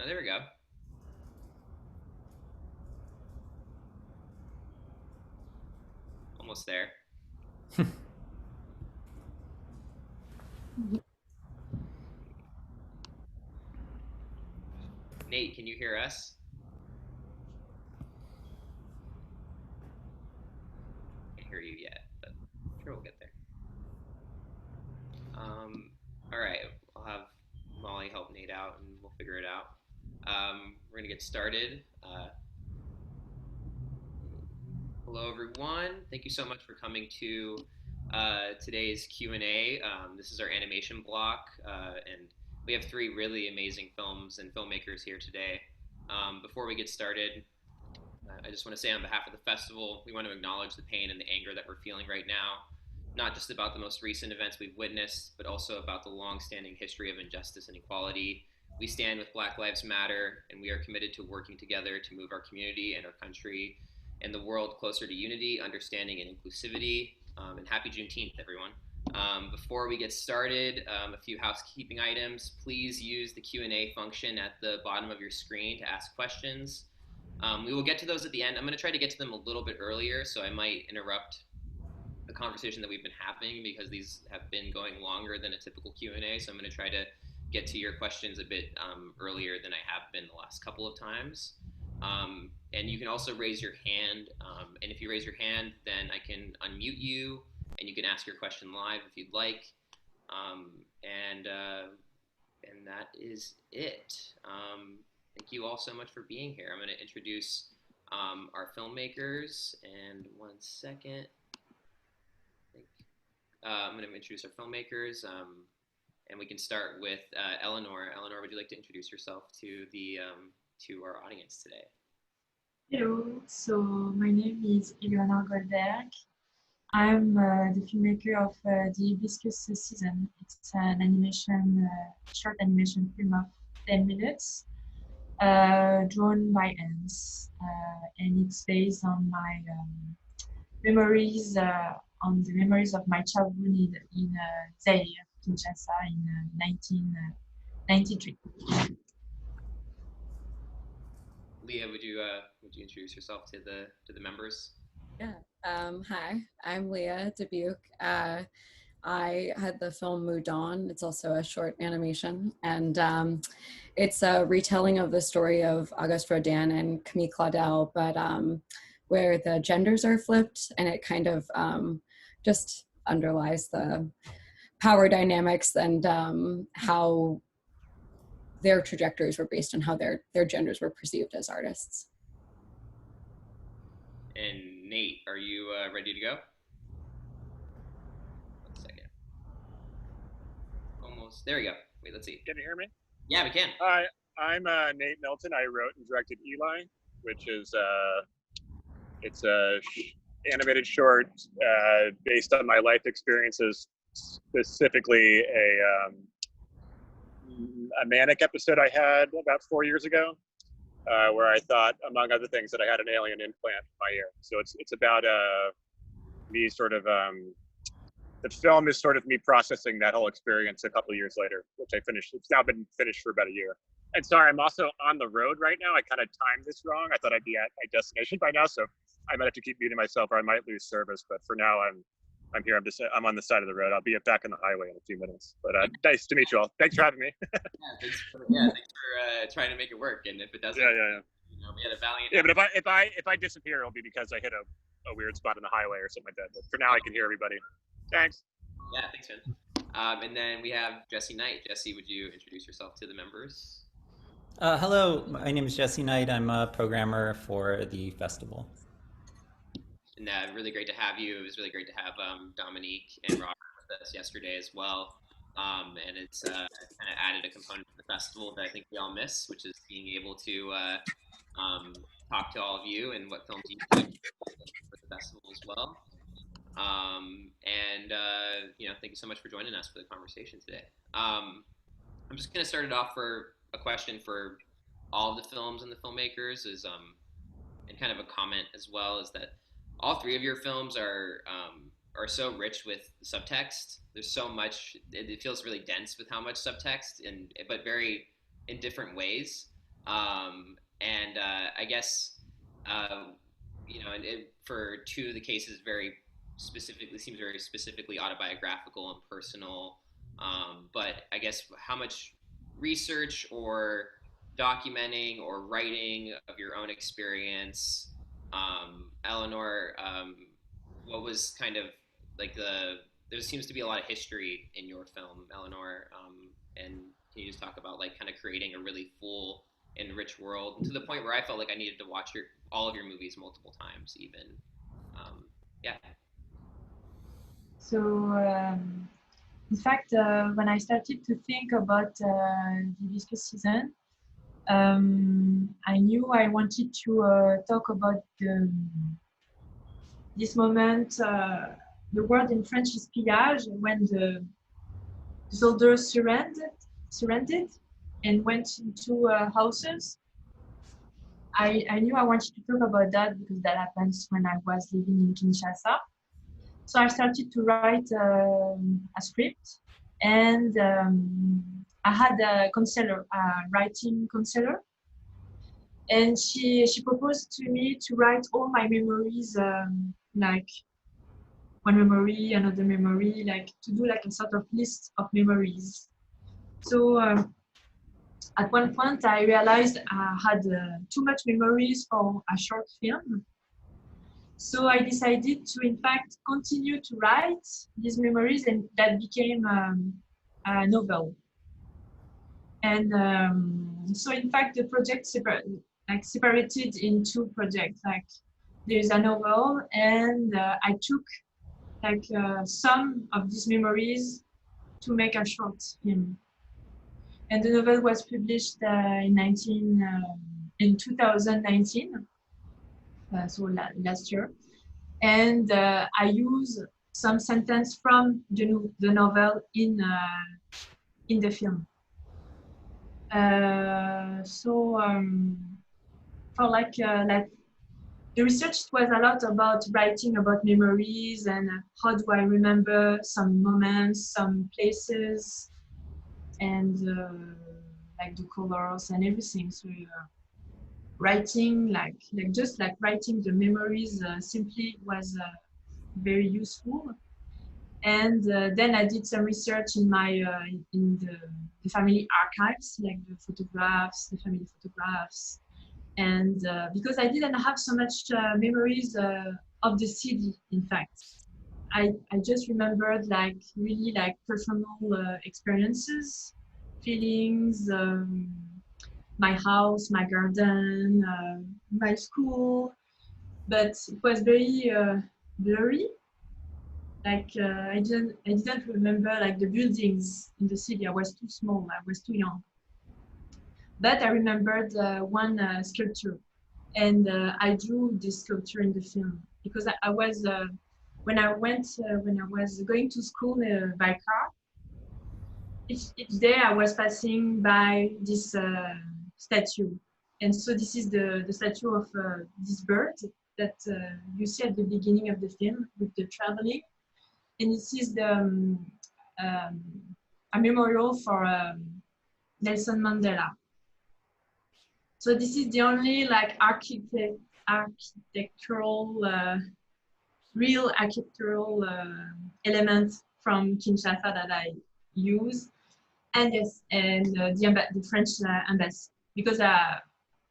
Oh, there we go. Almost there. Nate, can you hear us? Can't hear you yet, but I'm sure we'll get there. All right, I'll have Molly help Nate out, and we'll figure it out. We're gonna get started. Hello, everyone. Thank you so much for coming to today's Q&A. This is our animation block, and we have three really amazing films and filmmakers here today. Before we get started, I just want to say on behalf of the festival, we want to acknowledge the pain and the anger that we're feeling right now, not just about the most recent events we've witnessed, but also about the long-standing history of injustice and inequality. We stand with Black Lives Matter, and we are committed to working together to move our community and our country and the world closer to unity, understanding, and inclusivity. And happy Juneteenth, everyone. Before we get started, a few housekeeping items. Please use the Q&A function at the bottom of your screen to ask questions. We will get to those at the end. I'm going to try to get to them a little bit earlier, so I might interrupt the conversation that we've been having because these have been going longer than a typical Q&A. So I'm going to try to get to your questions a bit earlier than I have been the last couple of times. And you can also raise your hand. And if you raise your hand, then I can unmute you and you can ask your question live if you'd like. And that is it. Thank you all so much for being here. I'm going to introduce our filmmakers. And one second. I'm going to introduce our filmmakers. And we can start with Eleanor. Eleanor, would you like to introduce yourself to to our audience today? Hello, so my name is Eleanor Goldberg. I'm the filmmaker of the Hibiscus Season. It's an animation, short animation film of 10 minutes, drawn by hands, and it's based on my memories, on the memories of my childhood in Zaire, Kinshasa, in 1993. Leah, would you introduce yourself to the members? Yeah. Hi, I'm Leah Dubuque. I had the film Moudon. It's also a short animation, and it's a retelling of the story of Auguste Rodin and Camille Claudel, but where the genders are flipped, and it kind of just underlies the power dynamics and how their trajectories were based on how their genders were perceived as artists. And Nate, are you ready to go? 1 second. Almost. There we go. Wait, let's see. Can you hear me? Yeah, we can. Hi, I'm Nate Milton. I wrote and directed Eli, which is it's a animated short based on my life experiences, specifically a manic episode I had about 4 years ago, where I thought, among other things, that I had an alien implant in my ear. So it's about me sort of. The film is sort of me processing that whole experience a couple of years later, which I finished. It's now been finished for about a year. And sorry, I'm also on the road right now. I kind of timed this wrong. I thought I'd be at my destination by now, so I might have to keep muting myself, or I might lose service. But for now, I'm here. I'm on the side of the road. I'll be back on the highway in a few minutes. But nice to meet you all. Thanks for having me. Thanks for trying to make it work. And if it doesn't, yeah. You know, we had a valiant. Yeah, but if I disappear, it'll be because I hit a weird spot on the highway or something like that. But for now, I can hear everybody. Thanks. Yeah, thanks, man. And then we have Jesse Knight. Jesse, would you introduce yourself to the members? Hello, my name is Jesse Knight. I'm a programmer for the festival. And really great to have you. It was really great to have Dominique and Robert with us yesterday as well. And it's kind of added a component to the festival that I think we all miss, which is being able to talk to all of you and what films you do for the festival as well. Thank you so much for joining us for the conversation today. I'm just going to start it off for a question for all of the films and the filmmakers and kind of a comment as well, is that all three of your films are so rich with subtext. There's so much. It feels really dense with how much subtext, but very in different ways. And I guess uh, and for two of the cases, very specifically seems very specifically autobiographical and personal. But I guess how much research or documenting or writing of your own experience, Eleanor, what was kind of like there seems to be a lot of history in your film, Eleanor, and can you just talk about like kind of creating a really full and rich world, and to the point where I felt like I needed to watch all of your movies multiple times, even. Yeah. So, in fact, when I started to think about the hibiscus season, I knew I wanted to talk about this moment. The word in French is pillage, when the soldiers surrendered and went into houses. I knew I wanted to talk about that because that happens when I was living in Kinshasa. So I started to write a script, and I had a counselor, a writing counselor, and she proposed to me to write all my memories, like one memory, another memory, like to do like a sort of list of memories. So at one point, I realized I had too much memories for a short film. So I decided to, in fact, continue to write these memories, and that became a novel. And so, in fact, the project separated in two projects. Like, there's a novel, and I took like some of these memories to make a short film. And the novel was published in 2019, so last year. And I use some sentence from the novel in the film. For like the research was a lot about writing about memories and how do I remember some moments, some places, and like the colors and everything. So writing like just like writing the memories simply was very useful. And then I did some research in the family archives, like the photographs, the family photographs. And because I didn't have so much memories of the city, in fact, I just remembered like really like personal experiences, feelings, my house, my garden, my school, but it was very blurry. Like I didn't remember like the buildings in the city. I was too small. I was too young. But I remembered one sculpture, and I drew this sculpture in the film because I was when I was going to school by car. Each day I was passing by this statue, and so this is the statue of this bird that you see at the beginning of the film with the traveling. And this is um, a memorial for Nelson Mandela. So this is the only like architectural, real architectural element from Kinshasa that I use. And yes, and the French embassy, because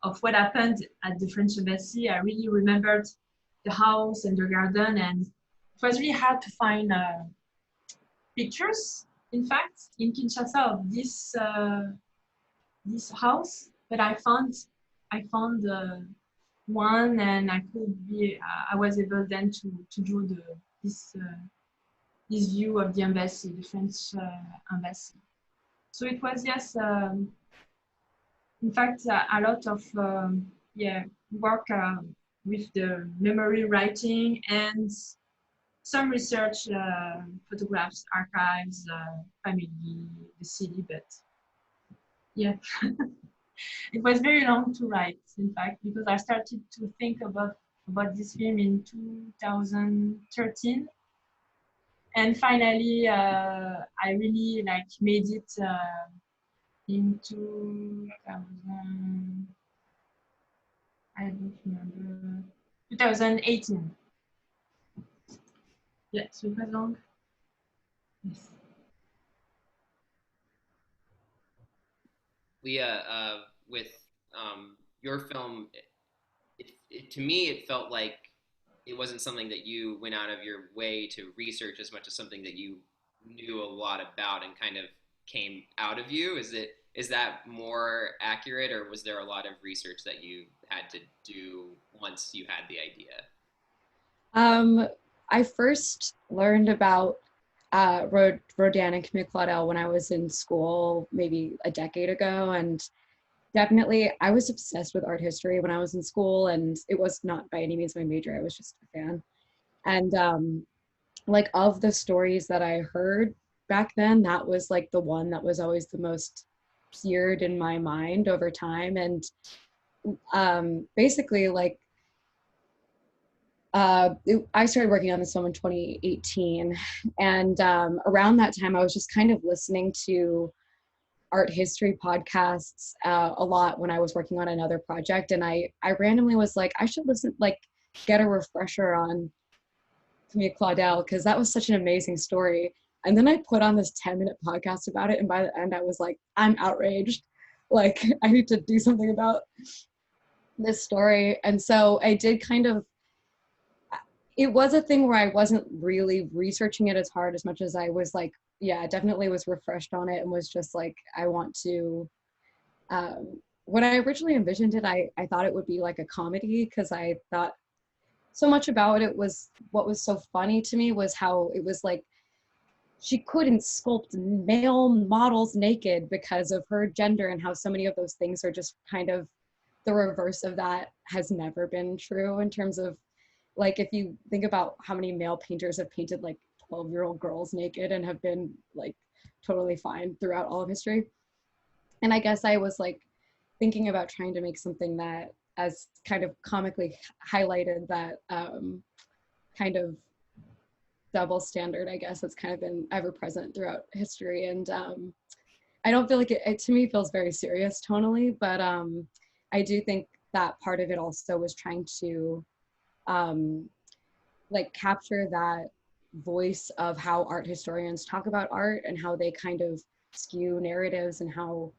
of what happened at the French embassy, I really remembered the house and the garden, and it was really hard to find pictures, in fact, in Kinshasa of this house, but I found one, and I was able then to draw this view of the embassy, the French embassy. So it was, yes, in fact, a lot of work with the memory writing and some research, photographs, archives, family, the city, but yeah, it was very long to write, in fact, because I started to think about this film in 2013. And finally, I really like made it in 2000, I don't remember, 2018. Yeah, so it was long. Yes. Leah, with your film, to me, it felt like it wasn't something that you went out of your way to research as much as something that you knew a lot about and kind of came out of you. Is that more accurate, or was there a lot of research that you had to do once you had the idea? I first learned about Rodin and Camille Claudel when I was in school, maybe a decade ago, and definitely I was obsessed with art history when I was in school, and it was not by any means my major. I was just a fan. And like of the stories that I heard back then, that was like the one that was always the most seared in my mind over time. And basically, like I started working on this film in 2018, and around that time, I was just kind of listening to art history podcasts a lot when I was working on another project, and I randomly was like, I should listen, like, get a refresher on Camille Claudel because that was such an amazing story. And then I put on this 10-minute podcast about it, and by the end, I was like, I'm outraged. Like, I need to do something about this story. And so I did kind of, it was a thing where I wasn't really researching it as hard as much as I was like, yeah, definitely was refreshed on it and was just like, I want to, when I originally envisioned it, I thought it would be like a comedy because I thought so much about it was what was so funny to me was how it was like, she couldn't sculpt male models naked because of her gender and how so many of those things are just kind of the reverse of that has never been true in terms of like if you think about how many male painters have painted like 12-year-old girls naked and have been like totally fine throughout all of history. And I guess I was like thinking about trying to make something that as kind of comically highlighted that kind of double standard, I guess, that's kind of been ever present throughout history. And I don't feel like it to me feels very serious tonally, but I do think that part of it also was trying to like capture that voice of how art historians talk about art and how they kind of skew narratives and how,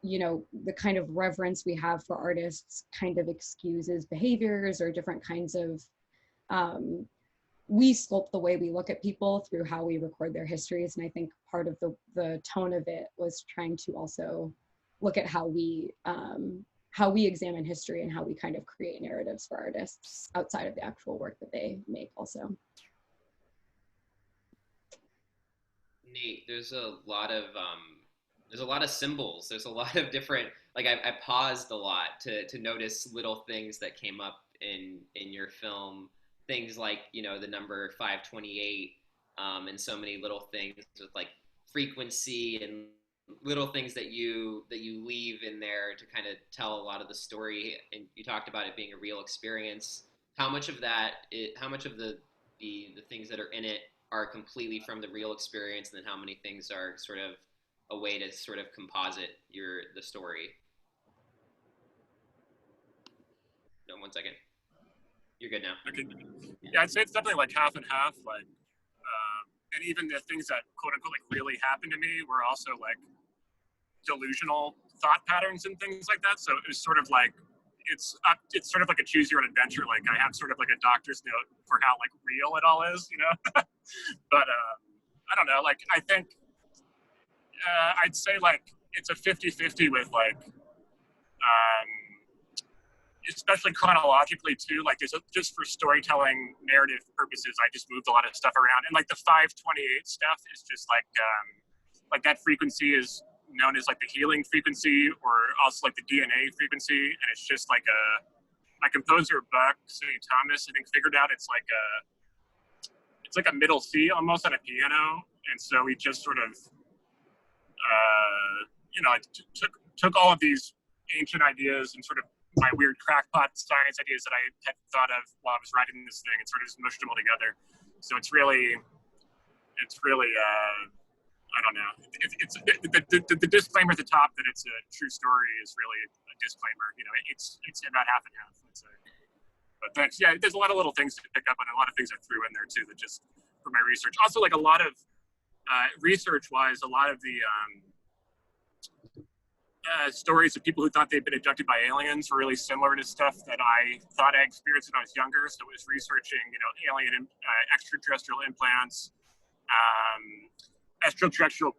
you know, the kind of reverence we have for artists kind of excuses behaviors or different kinds of we sculpt the way we look at people through how we record their histories. And I think part of the tone of it was trying to also look at how we examine history and how we kind of create narratives for artists outside of the actual work that they make also. Nate, there's a lot of symbols. There's a lot of different, like I paused a lot to notice little things that came up in your film. Things like, you know, the number 528, and so many little things with like frequency and little things that you leave in there to kind of tell a lot of the story. And you talked about it being a real experience. How much of how much of the things that are in it are completely from the real experience, and then how many things are sort of a way to sort of composite the story? No, 1 second. You're good now. Okay. Yeah, I'd say it's definitely like half and half. Like, and even the things that quote unquote like really happened to me were also like delusional thought patterns and things like that. So it was sort of like it's sort of like a choose your own adventure. Like I have sort of like a doctor's note for how like real it all is, you know. But I don't know. Like I think I'd say like it's a 50-50 with like especially chronologically too. Like just for storytelling narrative purposes, I just moved a lot of stuff around. And like the 528 stuff is just like that frequency is known as like the healing frequency, or also like the DNA frequency. And it's just like my composer Buck St. Thomas, I think, figured out it's like a middle C almost on a piano. And so we just sort of you know, I took all of these ancient ideas and sort of my weird crackpot science ideas that I had thought of while I was writing this thing and sort of just mushed them all together. So it's really I don't know. The disclaimer at the top that it's a true story is really a disclaimer. You know, it's about half and half. But thanks. Yeah, there's a lot of little things to pick up on, and a lot of things I threw in there too that just for my research. Also, like a lot of research-wise, a lot of the stories of people who thought they'd been abducted by aliens were really similar to stuff that I thought I experienced when I was younger. So it was researching, you know, alien extraterrestrial implants, extraterrestrial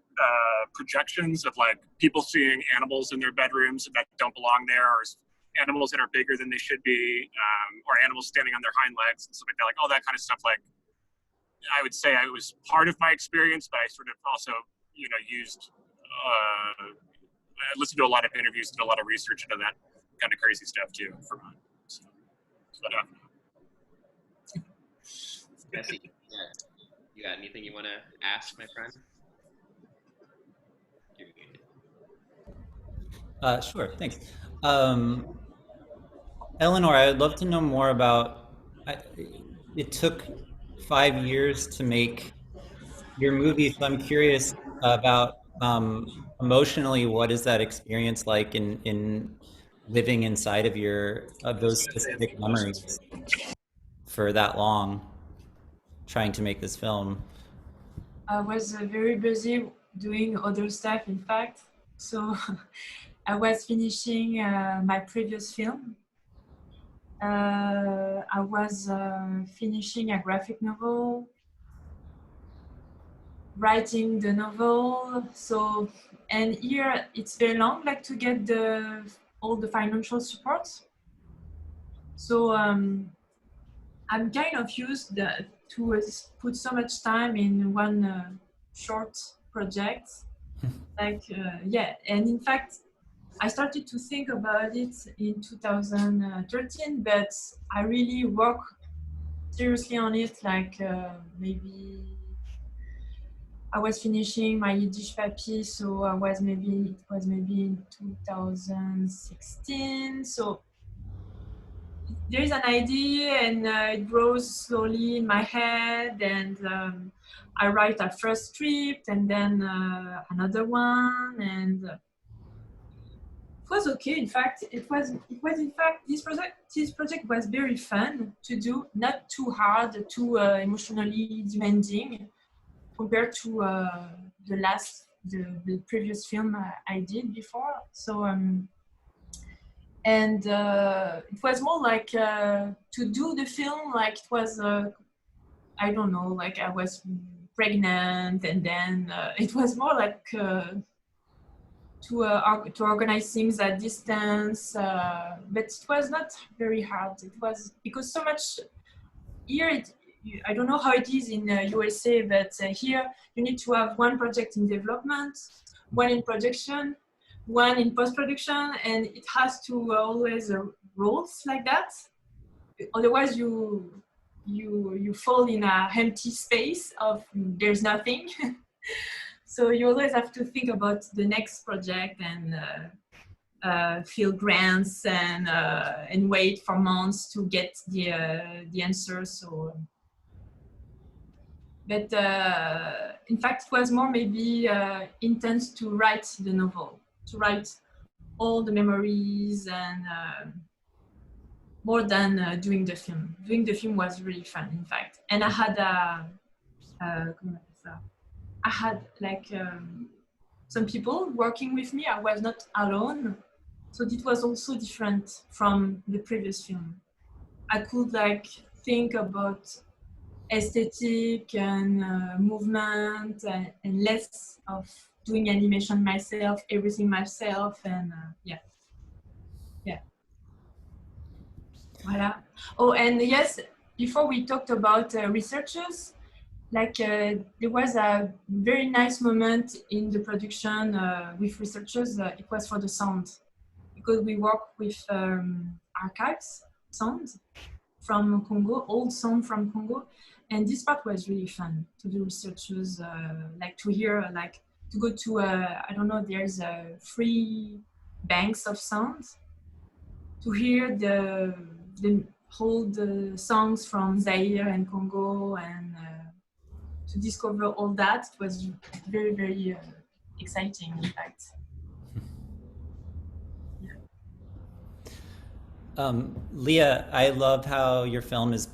projections of like people seeing animals in their bedrooms that don't belong there, or animals that are bigger than they should be, or animals standing on their hind legs and stuff like that. Like all that kind of stuff. Like I would say it was part of my experience, but I sort of also, you know, used. I listened to a lot of interviews, did a lot of research into that kind of crazy stuff too for mine. So, Jesse, you got anything you want to ask, my friend? Sure, thanks. Eleanor, I would love to know more about, it took 5 years to make your movie, so I'm curious about emotionally, what is that experience like in living inside of those specific memories for that long, trying to make this film? I was very busy doing other stuff, in fact. So I was finishing my previous film. I was finishing a graphic novel, writing the novel. So, and here it's very long, like to get all the financial support. So I'm kind of used to put so much time in one short project. Like, yeah, and in fact, I started to think about it in 2013, but I really work seriously on it, like maybe I was finishing my Yiddish papi, so it was maybe in 2016. So there is an idea, and it grows slowly in my head, and I write a first script, and then another one, and it was okay. In fact, it was in fact this project was very fun to do, not too hard, too emotionally demanding compared to the previous film I did before. So and it was more like to do the film like it was I don't know, like I was pregnant, and then it was more like to organize things at distance, but it was not very hard. It was because so much here. I don't know how it is in USA, but here you need to have one project in development, one in production, one in post-production, and it has to always rolls like that. Otherwise, you fall in a empty space of there's nothing. So you always have to think about the next project and fill grants and wait for months to get the answer. So, but in fact, it was more maybe intense to write the novel, to write all the memories, and more than doing the film. Doing the film was really fun, in fact, and I had I had like some people working with me. I was not alone, so it was also different from the previous film. I could like think about aesthetic and movement, and less of doing animation myself, everything myself, and yeah. Voilà. Oh, and yes, before we talked about researchers, like there was a very nice moment in the production with researchers. It was for the sound, because we work with archives, sound from Congo, old sound from Congo. And this part was really fun to do researchers, like to hear, like to go to, I don't know, there's free banks of sound to hear the whole the songs from Zaire and Congo, and to discover all that. It was very, very exciting, in fact. Leah, I love how your film is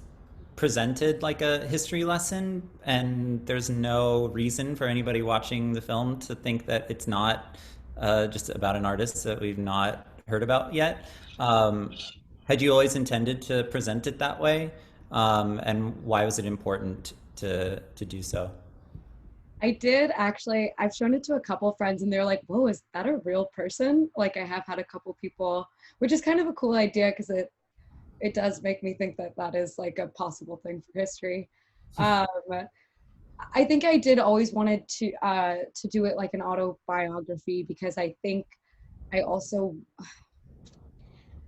presented like a history lesson, and there's no reason for anybody watching the film to think that it's not just about an artist that we've not heard about yet. Had you always intended to present it that way? And why was it important to do so? I did actually. I've shown it to a couple friends and they're like, whoa, is that a real person? Like I have had a couple people, which is kind of a cool idea because it does make me think that that is like a possible thing for history. Um, I think I did always wanted to do it like an autobiography because I think I also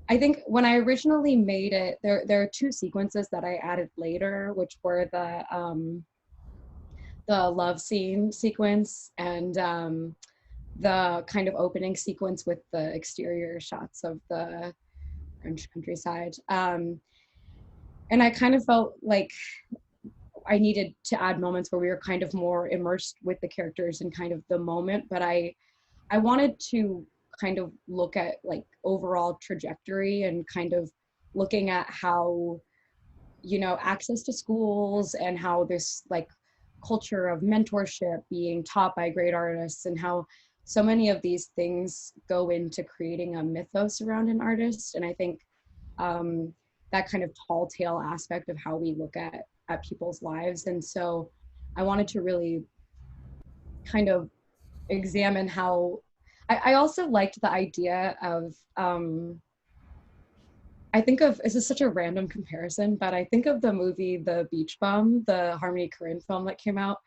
I think when I originally made it, there are two sequences that I added later, which were the love scene sequence and the kind of opening sequence with the exterior shots of the French countryside. And I kind of felt like I needed to add moments where we were kind of more immersed with the characters and kind of the moment, but I wanted to kind of look at like overall trajectory and kind of looking at how, you know, access to schools and how this like culture of mentorship being taught by great artists and how so many of these things go into creating a mythos around an artist. And I think that kind of tall tale aspect of how we look at people's lives. And so I wanted to really kind of examine how I also liked the idea of I think of, this is such a random comparison, but I think of the movie The Beach Bum, the Harmony Korine film that came out.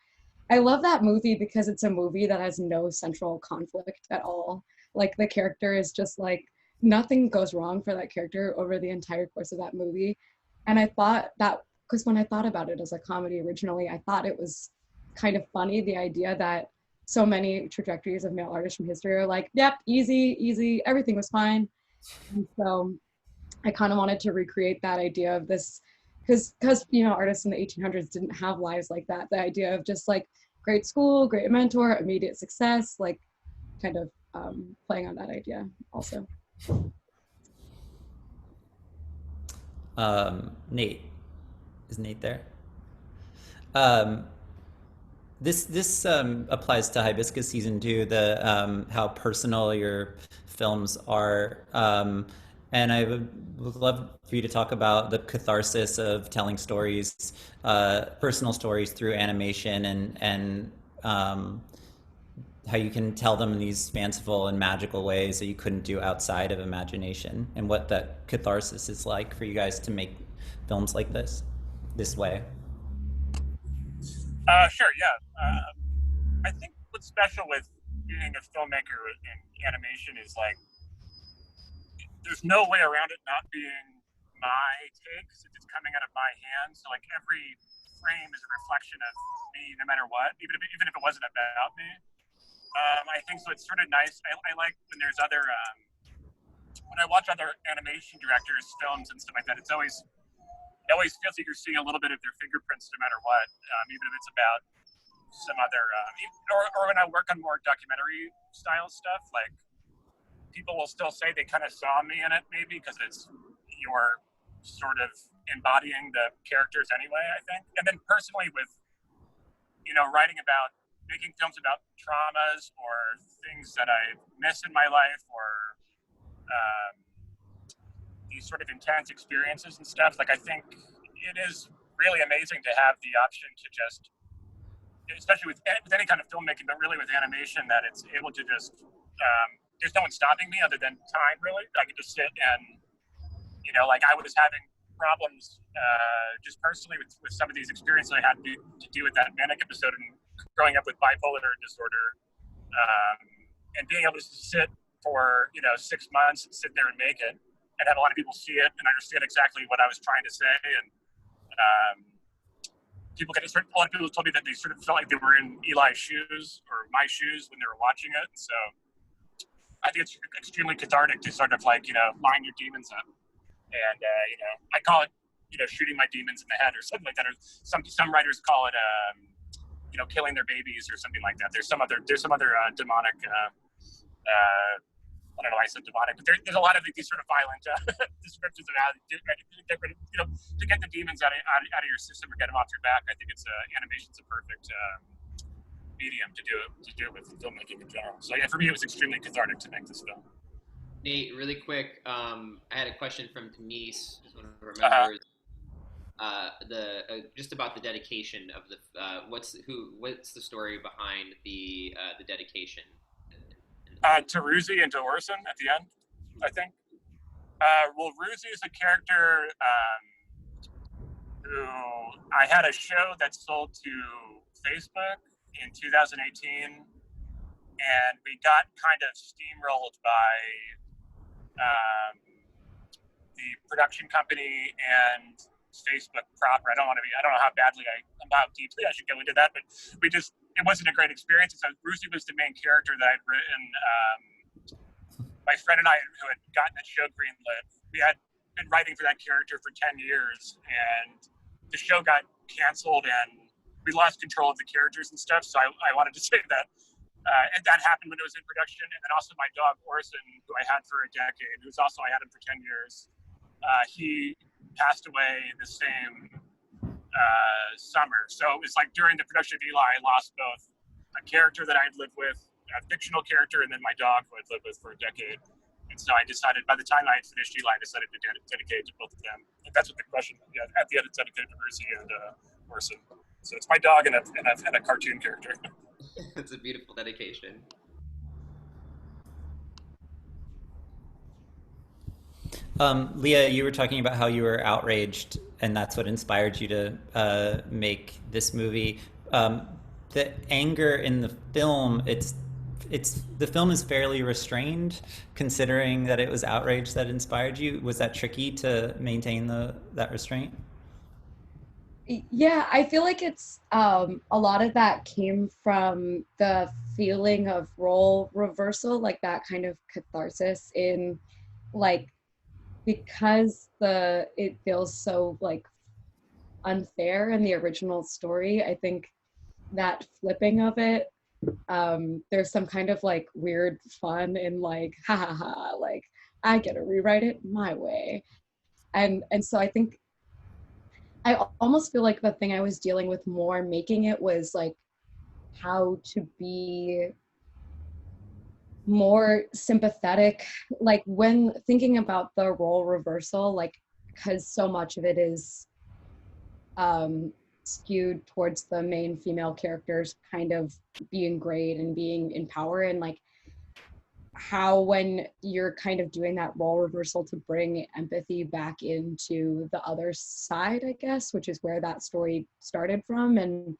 I love that movie because it's a movie that has no central conflict at all. Like the character is just like, nothing goes wrong for that character over the entire course of that movie. And I thought that, because when I thought about it as a comedy originally, I thought it was kind of funny, the idea that so many trajectories of male artists from history are like, yep, easy, everything was fine. And so I kind of wanted to recreate that idea of this, because you know, artists in the 1800s didn't have lives like that. The idea of just like great school, great mentor, immediate success, like kind of playing on that idea also. Nate, is Nate there? Um, this applies to Hibiscus season 2, the how personal your films are, and I would love for you to talk about the catharsis of telling stories, personal stories through animation, and how you can tell them in these fanciful and magical ways that you couldn't do outside of imagination, and what that catharsis is like for you guys to make films like this way. Sure, yeah. I think what's special with being a filmmaker in animation is like, there's no way around it not being my take since it's coming out of my hands. So like every frame is a reflection of me, no matter what, even if it wasn't about me. I think so. It's sort of nice. I like when there's other when I watch other animation directors' films and stuff like that. It always feels like you're seeing a little bit of their fingerprints, no matter what, even if it's about some other, or when I work on more documentary style stuff, like people will still say they kind of saw me in it, maybe because it's you're sort of embodying the characters anyway, I think. And then personally, with writing about, making films about traumas or things that I miss in my life, or these sort of intense experiences and stuff, like I think it is really amazing to have the option to just, especially with any kind of filmmaking, but really with animation, that it's able to just, there's no one stopping me other than time, really. I could just sit and, like I was having problems just personally with some of these experiences I had to do with that manic episode and growing up with bipolar disorder, and being able to sit for 6 months and sit there and make it and have a lot of people see it and understand exactly what I was trying to say. And a lot of people told me that they sort of felt like they were in Eli's shoes or my shoes when they were watching it. So I think it's extremely cathartic to sort of like, line your demons up. And, I call it, shooting my demons in the head or something like that. Or some writers call it killing their babies or something like that. There's some other demonic. I don't know why I said demonic, but there's a lot of these sort of violent descriptions of how to get rid of, to get the demons out of your system or get them off your back. I think animation's a perfect medium to do it with filmmaking in general. So yeah, for me, it was extremely cathartic to make this film. Nate, really quick, I had a question from Denise, just one of our members. Just about the dedication of the what's the story behind the dedication? To Ruzi and to Orson at the end, I think. Well, Ruzi is a character who I had a show that sold to Facebook in 2018, and we got kind of steamrolled by the production company and Facebook proper. I don't know how deeply I should go into that, but it wasn't a great experience. So Brucey was the main character that I'd written. My friend and I, who had gotten that show greenlit, we had been writing for that character for 10 years, and the show got canceled, and we lost control of the characters and stuff. So I wanted to say that. And that happened when it was in production. And then also my dog, Orson, who I had for a decade, I had him for 10 years. He passed away the same summer. So it was like during the production of Eli, I lost both a character that I'd lived with, a fictional character, and then my dog who I'd lived with for a decade. And so I decided, by the time I had finished Eli, I decided to dedicate to both of them. And that's what the question, at the end it's dedicated to Brucey and Orson. So it's my dog and a cartoon character. It's a beautiful dedication. Leah, you were talking about how you were outraged, and that's what inspired you to make this movie. The anger in the film, the film is fairly restrained, considering that it was outrage that inspired you. Was that tricky to maintain that restraint? Yeah, I feel like it's a lot of that came from the feeling of role reversal, like that kind of catharsis in, like, because it feels so like unfair in the original story. I think that flipping of it, there's some kind of like weird fun in like, ha ha ha, like I get to rewrite it my way. And so I think I almost feel like the thing I was dealing with more making it was like how to be more sympathetic, like when thinking about the role reversal, like because so much of it is skewed towards the main female characters kind of being great and being in power, and like how when you're kind of doing that role reversal to bring empathy back into the other side, I guess, which is where that story started from. And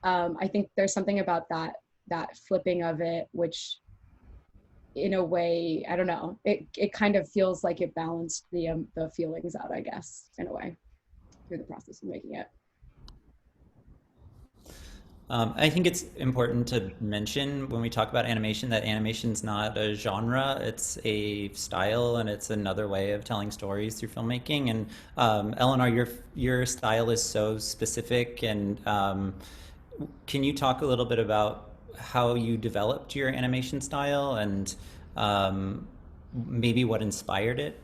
I think there's something about that flipping of it, which in a way, I don't know, it kind of feels like it balanced the feelings out, I guess, in a way, through the process of making it. I think it's important to mention when we talk about animation that animation's not a genre, it's a style, and it's another way of telling stories through filmmaking. And Eleanor, your style is so specific, and can you talk a little bit about how you developed your animation style and maybe what inspired it?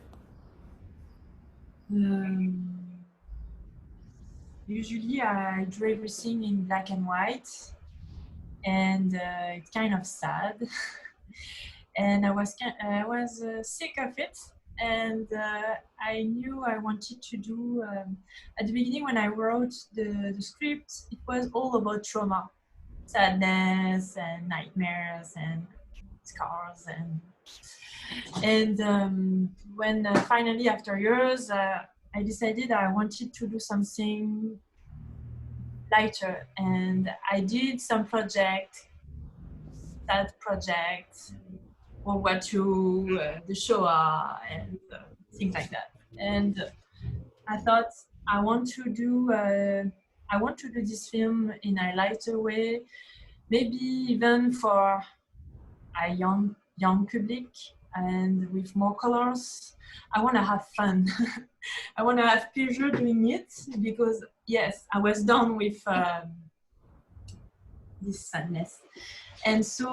Usually I do everything in black and white, and it's kind of sad. And I was sick of it, and I knew I wanted to do, at the beginning when I wrote the script, it was all about trauma, sadness and nightmares and scars, and when finally after years I decided I wanted to do something lighter, and I did some sad project, World War II, the Shoah, and things like that. And I thought I want to do this film in a lighter way, maybe even for a young public and with more colors. I want to have fun. I want to have pleasure doing it, because yes, I was done with this sadness. And so,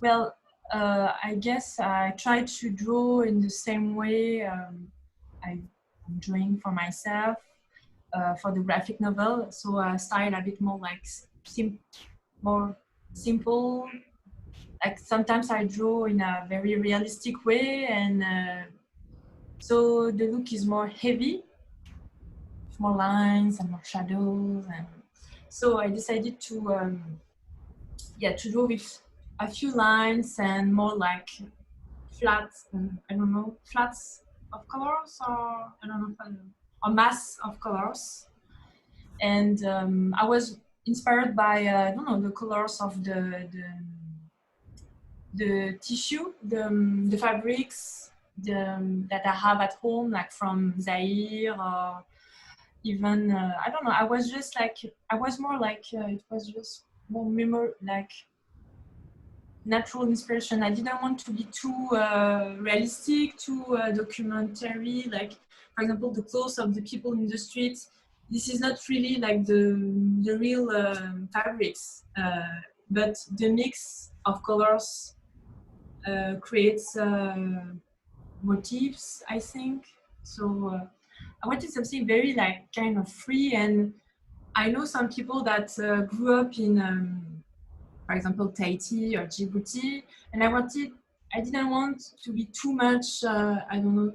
well, I guess I try to draw in the same way I'm drawing for myself for the graphic novel. So I style a bit more like more simple. Like sometimes I draw in a very realistic way, and so the look is more heavy, with more lines and more shadows. And so I decided to to draw with a few lines and more like flat, I don't know, flats of colors, or I don't know, or mass of colors. And I was inspired by I don't know, the colors of the tissue, the fabrics that I have at home, like from Zaire, or even I don't know. I was just like, I was more like it was just more like natural inspiration. I didn't want to be too realistic, too documentary. Like, for example, the clothes of the people in the streets. This is not really like the real fabrics, but the mix of colors creates motifs, I think. So I wanted something very like kind of free. And I know some people that grew up in for example, Tahiti or Djibouti. And I didn't want to be too much, I don't know,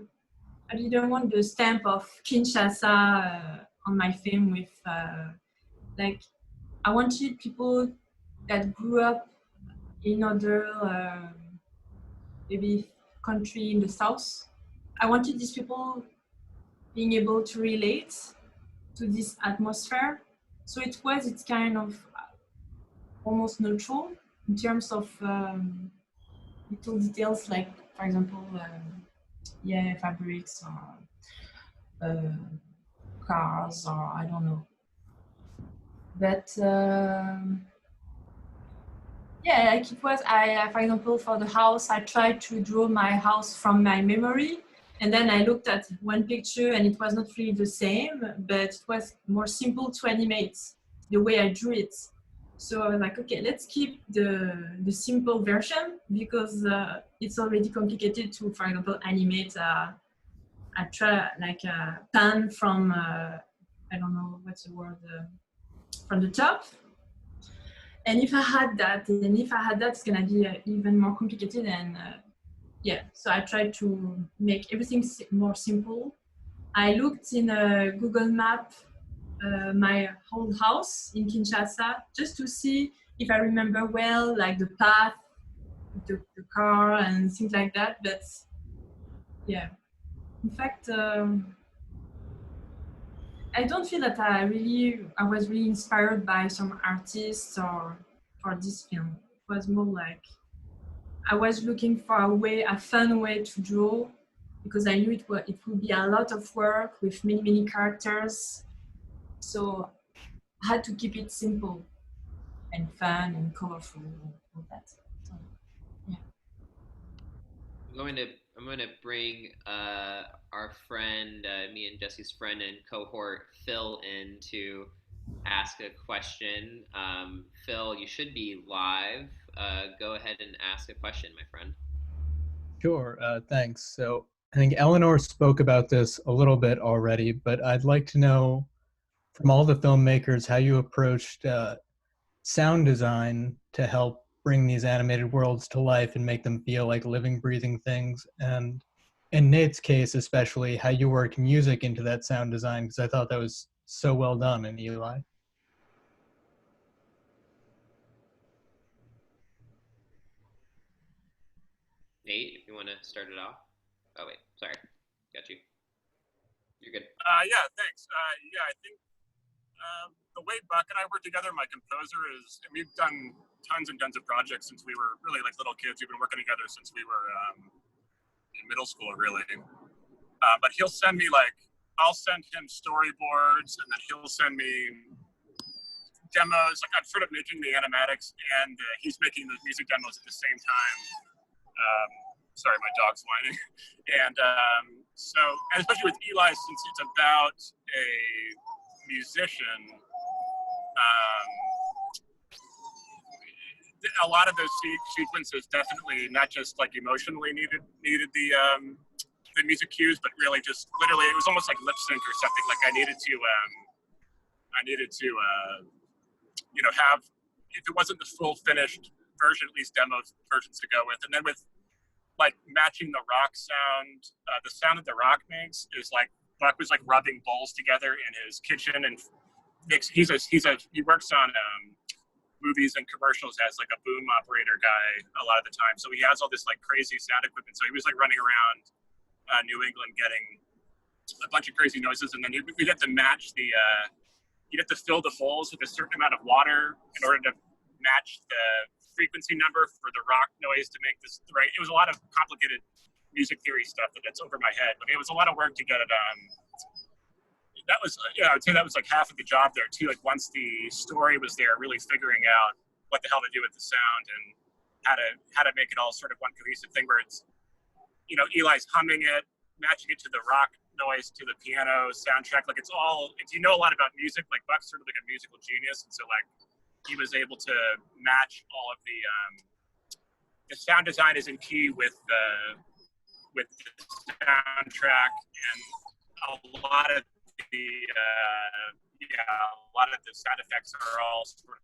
I didn't want the stamp of Kinshasa on my film with, like, I wanted people that grew up in other, maybe country in the south. I wanted these people being able to relate to this atmosphere. So it's kind of almost neutral in terms of little details, like for example fabrics or cars, or I don't know, but like it was, I for example, for the house, I tried to draw my house from my memory, and then I looked at one picture and it was not really the same, but it was more simple to animate the way I drew it. So I was like, okay, let's keep the simple version, because it's already complicated to, for example, animate a pan from I don't know what's the word, from the top. And if I had that, it's gonna be even more complicated. And so I tried to make everything more simple. I looked in a Google Map my whole house in Kinshasa, just to see if I remember well, like the path, the car and things like that. But yeah, in fact, I don't feel that I was really inspired by some artists or for this film. It was more like I was looking for a fun way to draw, because I knew it would be a lot of work with many characters. So I had to keep it simple and fun and colorful and all that. So, yeah. I'm going to bring our friend, me and Jesse's friend and cohort, Phil, in to ask a question. Phil, you should be live. Go ahead and ask a question, my friend. Sure, thanks. So I think Eleanor spoke about this a little bit already, but I'd like to know from all the filmmakers how you approached sound design to help bring these animated worlds to life and make them feel like living, breathing things. And in Nate's case, especially, how you worked music into that sound design, because I thought that was so well done in Eli. Nate, if you want to start it off. Oh, wait, sorry. Got you. You're good. Yeah, thanks. I think the way Buck and I work together, my composer, is, and we've done tons and tons of projects since we were really like little kids. We've been working together since we were in middle school, really. But he'll send me I'll send him storyboards, and then he'll send me demos. Like, I'm sort of making the animatics, and he's making the music demos at the same time. Sorry, my dog's whining. And and especially with Eli, since it's about a musician, a lot of those sequences definitely not just like emotionally needed the music cues, but really just literally it was almost like lip sync or something. Like I needed to have, if it wasn't the full finished version, at least demo versions to go with. And then with like matching the rock sound, the sound that the rock makes is like Buck was like rubbing bowls together in his kitchen, and he works on movies and commercials as like a boom operator guy a lot of the time. So he has all this like crazy sound equipment. So he was like running around New England getting a bunch of crazy noises, and then we'd have to match the you'd have to fill the holes with a certain amount of water in order to match the frequency number for the rock noise to make this right. It was a lot of complicated music theory stuff that's over my head, but it was a lot of work to get it that was, I would say that was like half of the job there too. Like once the story was there, really figuring out what the hell to do with the sound and how to make it all sort of one cohesive thing where it's, Eli's humming it, matching it to the rock noise, to the piano soundtrack. Like it's all, if you know a lot about music, like Buck's sort of like a musical genius. And so like he was able to match all of the sound design is in key with the soundtrack, and a lot of a lot of the sound effects are all sort of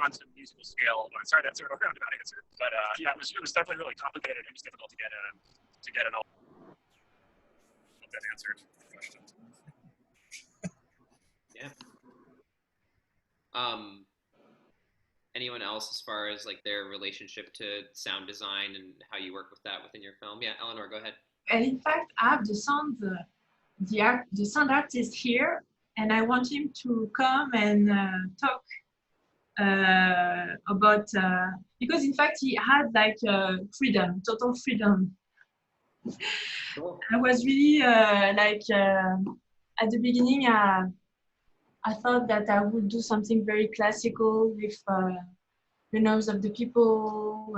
on some musical scale. I'm sorry, that's a roundabout answer, but it was definitely really complicated. It was difficult to get an all. Hope that answered the question. Yeah. Anyone else as far as like their relationship to sound design and how you work with that within your film? Yeah, Eleanor, go ahead. And in fact, I have the sound artist here, and I want him to come and talk about because in fact he had like total freedom. Cool. I was really at the beginning, I thought that I would do something very classical with the nerves of the people,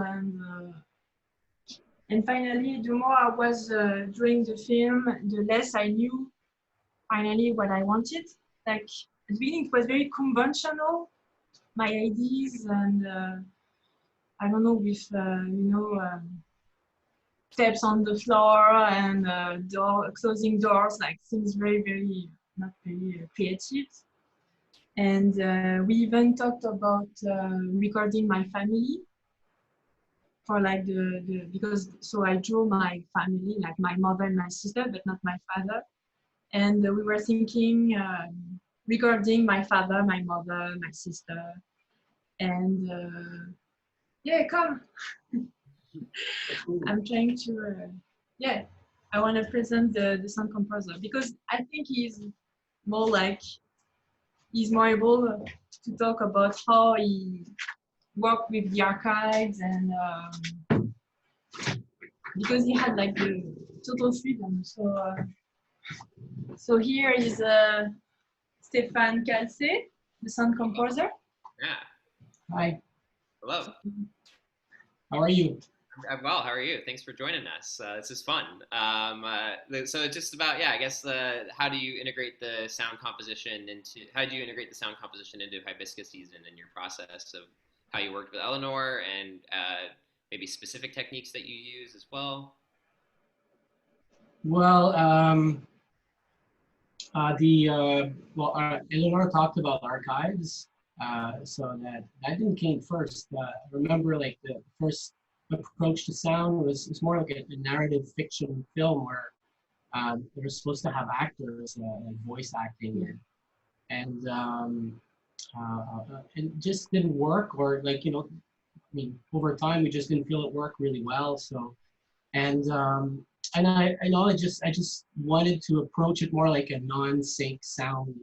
and finally, the more I was doing the film, the less I knew finally what I wanted. Like at the beginning, it was very conventional, my ideas, and I don't know, with steps on the floor and closing doors, like things very, very not very creative. And we even talked about recording my family for like because so I drew my family, like my mother and my sister, but not my father. And we were thinking recording my father, my mother, my sister, and yeah, come. I'm trying to I want to present the sound composer because I think he's more able to talk about how he worked with the archives, and because he had like the total freedom. So here is Stéphane Calcé, the sound composer. Yeah. Hi. Hello. How are you? I'm well. How are you? Thanks for joining us. This is fun. So it's just about, I guess how do you integrate the sound composition into Hibiscus Season in your process of how you worked with Eleanor, and maybe specific techniques that you use as well? Well, Eleanor talked about archives, so that came first. I remember like the first approach to sound was more like a narrative fiction film where they were supposed to have actors like voice acting, and it just didn't work, or like over time we just didn't feel it worked really well. So and I know I just wanted to approach it more like a non-sync sound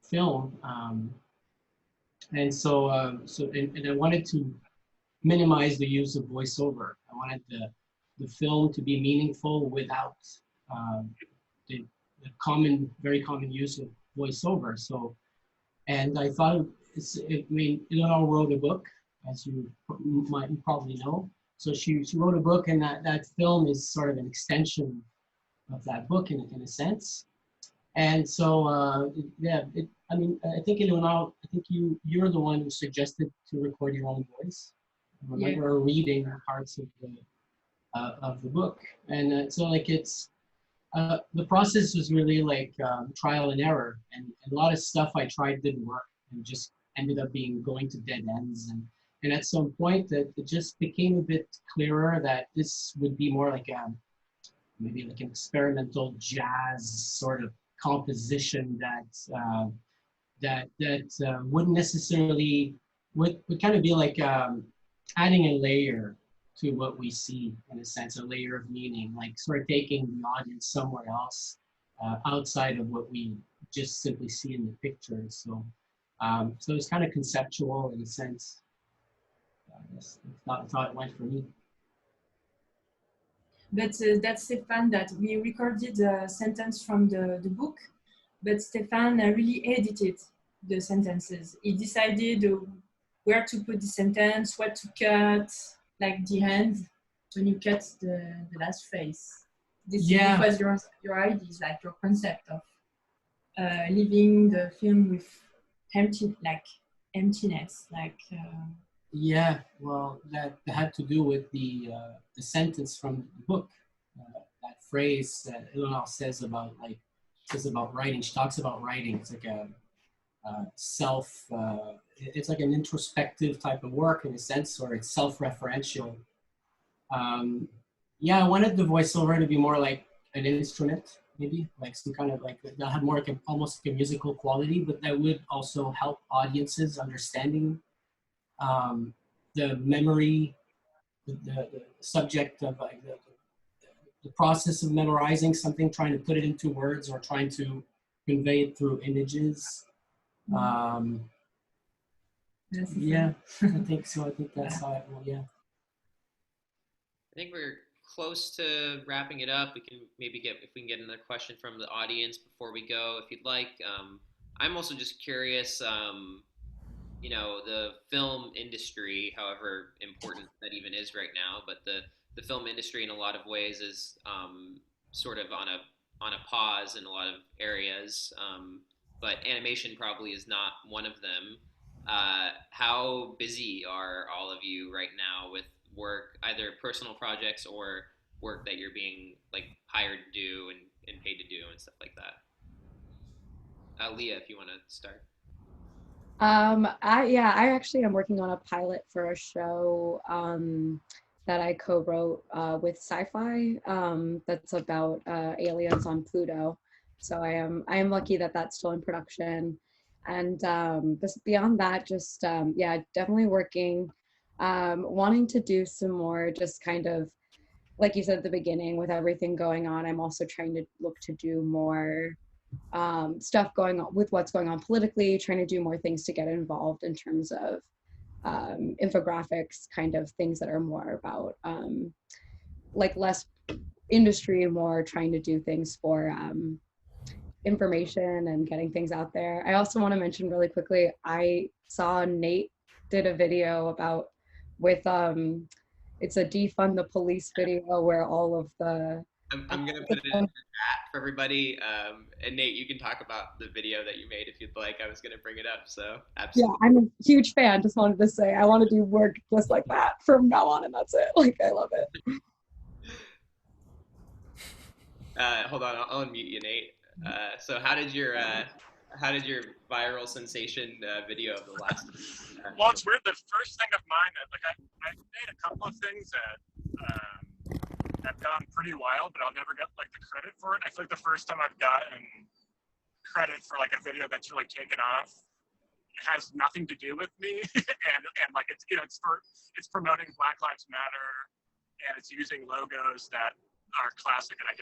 film, and so I wanted to minimize the use of voiceover. I wanted the film to be meaningful without the very common use of voiceover. So, and I thought Eleanor wrote a book, as you probably know. So she wrote a book, and that film is sort of an extension of that book in a sense. And so I mean, I think Ilona, I think you're the one who suggested to record your own voice. I remember reading parts of the book, and so like it's the process was really like trial and error, and a lot of stuff I tried didn't work, and just ended up going to dead ends, and at some point that it just became a bit clearer that this would be more like maybe like an experimental jazz sort of composition that wouldn't necessarily would kind of be like adding a layer to what we see, in a sense, a layer of meaning, like sort of taking the audience somewhere else outside of what we just simply see in the pictures. So so it's kind of conceptual in a sense. That's how it went for me. But that's Stefan, that we recorded a sentence from the book, but Stefan really edited the sentences. He decided where to put the sentence, what to cut, like the end, when you cut the last phrase. This was your ideas, like your concept of leaving the film with emptiness, like. Yeah, well, that had to do with the sentence from the book. That phrase that Ilona says about writing. She talks about writing. It's like a it's like an introspective type of work in a sense, or it's self-referential. Yeah, I wanted the voiceover to be more like an instrument, maybe like some kind of like that had more like almost like a musical quality, but that would also help audiences understanding the memory, the subject of like the process of memorizing something, trying to put it into words or trying to convey it through images. Yeah, I think so. I think that's how it will, yeah. I think we're close to wrapping it up. We can maybe if we can get another question from the audience before we go, if you'd like. I'm also just curious, you know, the film industry, however important that even is right now, but the film industry in a lot of ways is sort of on a pause in a lot of areas. But animation probably is not one of them. How busy are all of you right now with work, either personal projects or work that you're being like hired to do and paid to do and stuff like that? Leah, if you want to start. I actually am working on a pilot for a show that I co-wrote with Sci-Fi that's about aliens on Pluto. So I am lucky that that's still in production. And beyond that, just definitely working, wanting to do some more, just kind of like you said at the beginning, with everything going on. I'm also trying to look to do more stuff going on with what's going on politically, trying to do more things to get involved in terms of infographics, kind of things that are more about like less industry and more trying to do things for information and getting things out there. I also want to mention really quickly, I saw Nate did a video with it's a defund the police video where all of the I'm gonna put it in the chat for everybody. And Nate, you can talk about the video that you made if you'd like. I was gonna bring it up, so absolutely. Yeah, I'm a huge fan. Just wanted to say I want to do work just like that from now on, and that's it. Like, I love it. Hold on, I'll unmute you, Nate. So how did your viral sensation video of the last? Well, it's weird. The first thing of mine that I made a couple of things that have gone pretty wild, but I'll never get like the credit for it. I feel like the first time I've gotten credit for like a video that's really taken off, it has nothing to do with me, and like it's it's promoting Black Lives Matter, and it's using logos that are classic, and I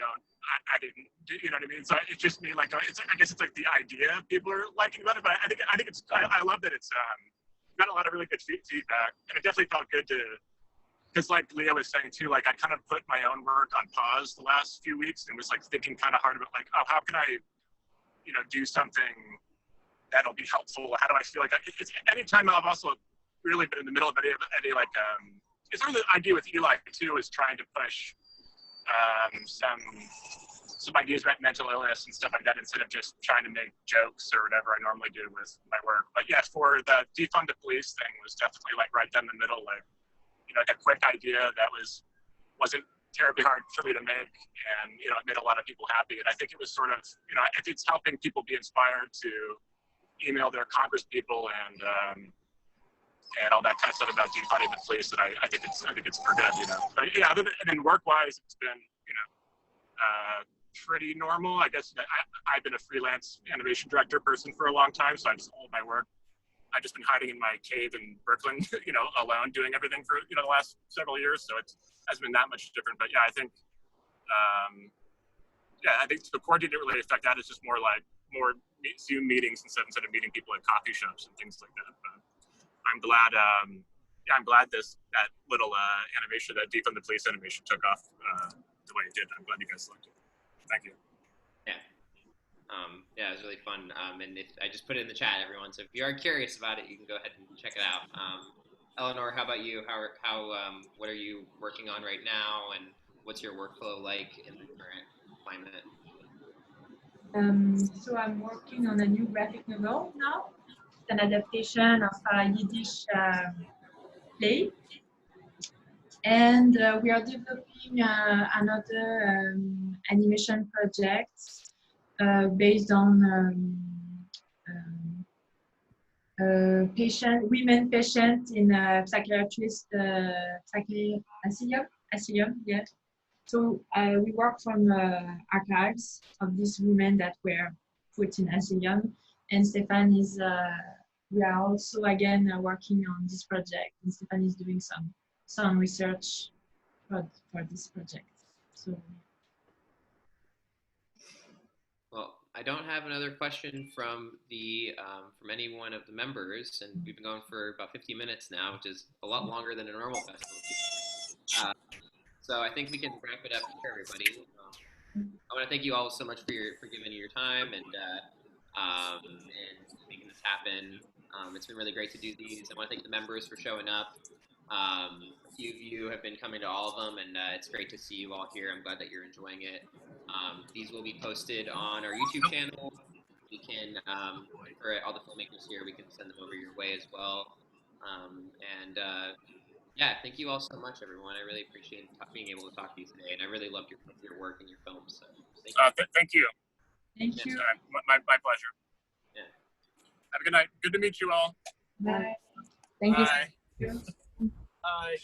didn't do, you know what I mean? So it's just me like I guess it's like the idea people are liking about it, but I think it's I love that it's got a lot of really good feedback, and it definitely felt good to. Because like Leah was saying too, like I kind of put my own work on pause the last few weeks and was like thinking kind of hard about like, oh, how can I, you know, do something that'll be helpful? How do I feel like it's anytime I've also really been in the middle of any like, it's sort of the idea with Eli too is trying to push some ideas about mental illness and stuff like that instead of just trying to make jokes or whatever I normally do with my work. But yeah, for the defund the police thing was definitely like right down the middle, like, you know, like a quick idea that wasn't terribly hard for me to make, and you know, it made a lot of people happy. And I think it was sort of, you know, if it's helping people be inspired to email their Congress people and all that kind of stuff about defunding the police, that I think it's for good, you know. But yeah, other than, and then work-wise, it's been, you know, pretty normal. I guess I've been a freelance animation director person for a long time, so all my work, I've just been hiding in my cave in Brooklyn, you know, alone, doing everything for, you know, the last several years. So it hasn't been that much different. But yeah, I think the quarantine didn't really affect that. It's just more like more Zoom meetings instead of meeting people at coffee shops and things like that. But I'm glad. I'm glad that little animation, that defund the police animation, took off the way it did. I'm glad you guys liked it. Thank you. Yeah. Yeah, it was really fun. And I just put it in the chat, everyone. So if you are curious about it, you can go ahead and check it out. Eleanor, how about you? What are you working on right now, and what's your workflow like in the current climate? So I'm working on a new graphic novel now. It's an adaptation of a Yiddish play. And we are developing another animation project based on women patients in a psychiatrist asylum, yeah. So we work from archives of these women that were put in asylum, and Stefan is. We are also again working on this project, and Stefan is doing some research for this project. So. Well, I don't have another question from from any one of the members, and we've been going for about 50 minutes now, which is a lot longer than a normal festival. So I think we can wrap it up here, everybody. I want to thank you all so much for giving your time and making this happen. It's been really great to do these. I want to thank the members for showing up. A few of you have been coming to all of them, and it's great to see you all here. I'm glad that you're enjoying it. These will be posted on our YouTube channel. We can, for all the filmmakers here, we can send them over your way as well. Yeah, thank you all so much, everyone. I really appreciate being able to talk to you today, and I really loved your work and your films. So Thank you. Thank you. My pleasure. Yeah. Have a good night. Good to meet you all. Bye. Thank you. Bye. Bye.